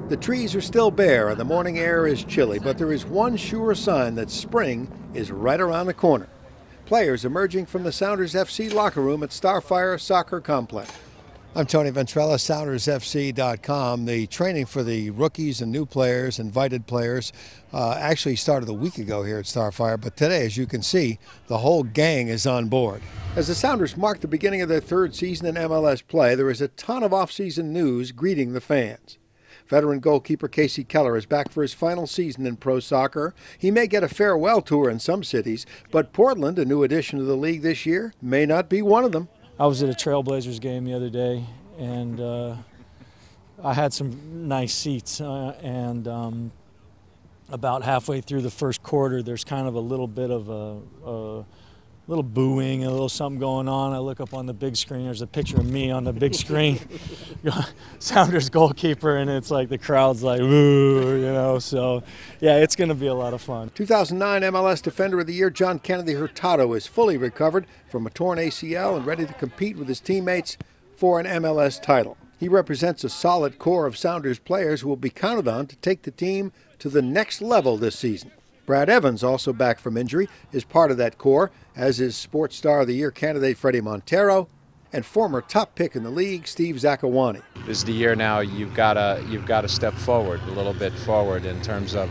The trees are still bare and the morning air is chilly, but there is one sure sign that spring is right around the corner. Players emerging from the Sounders FC locker room at Starfire Soccer Complex. I'm Tony Ventrella, SoundersFC.com. The training for the rookies and new players, invited players, actually started a week ago here at Starfire, but today, as you can see, the whole gang is on board. As the Sounders mark the beginning of their third season in MLS play, there is a ton of off-season news greeting the fans. Veteran goalkeeper Casey Keller is back for his final season in pro soccer. He may get a farewell tour in some cities, but Portland, a new addition to the league this year, may not be one of them. I was at a Trailblazers game the other day, and I had some nice seats, and about halfway through the first quarter, there's kind of a little bit of a little booing, a little something going on. I look up on the big screen, there's a picture of me on the big screen, Sounders goalkeeper, and it's like the crowd's like, ooh, you know, so yeah, it's going to be a lot of fun. 2009 MLS Defender of the Year John Kennedy Hurtado is fully recovered from a torn ACL and ready to compete with his teammates for an MLS title. He represents a solid core of Sounders players who will be counted on to take the team to the next level this season. Brad Evans, also back from injury, is part of that core, as is Sports Star of the Year candidate Freddie Montero and former top pick in the league Steve Zakuani. This is the year now you've got to step forward, a little bit forward in terms of,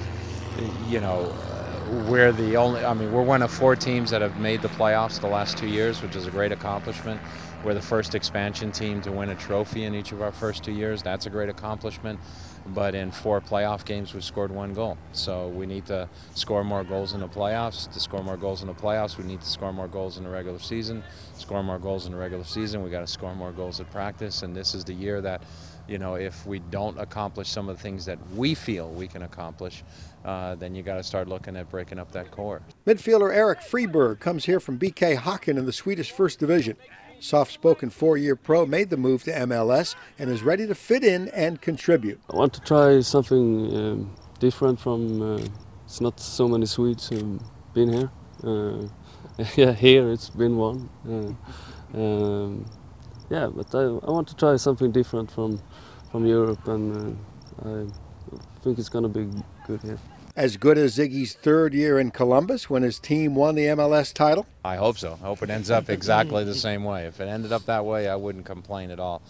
you know, we're one of 4 teams that have made the playoffs the last 2 years, which is a great accomplishment. We're the first expansion team to win a trophy in each of our first 2 years. That's a great accomplishment. But in 4 playoff games, we've scored 1 goal. So we need to score more goals in the playoffs. To score more goals in the playoffs, we need to score more goals in the regular season. Score more goals in the regular season, we got to score more goals at practice. And this is the year that, you know, if we don't accomplish some of the things that we feel we can accomplish, then you got to start looking at breaking up that core. Midfielder Eric Freeberg comes here from BK Häcken in the Swedish First Division. Soft-spoken 4-year pro made the move to MLS and is ready to fit in and contribute. I want to try something different from, it's not so many Swedes who've been here. Yeah, here it's been one. Yeah, but I want to try something different from Europe, and I think it's going to be good here. As good as Ziggy's 3rd year in Columbus when his team won the MLS title? I hope so. I hope it ends up exactly the same way. If it ended up that way, I wouldn't complain at all.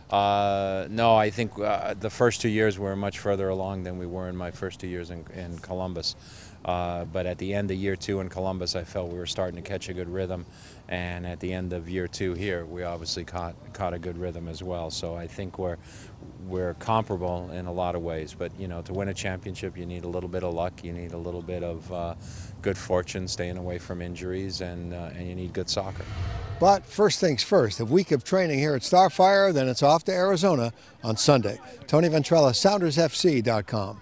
No, I think the first 2 years we were much further along than we were in my first 2 years in Columbus. But at the end of year 2 in Columbus, I felt we were starting to catch a good rhythm. And at the end of year 2 here, we obviously caught a good rhythm as well. So I think we're comparable in a lot of ways. But, you know, to win a championship, you need a little bit of luck. You need a little bit of good fortune, staying away from injuries, and you need good soccer. But first things first, a week of training here at Starfire, then it's off to Arizona on Sunday. Tony Ventrella, SoundersFC.com.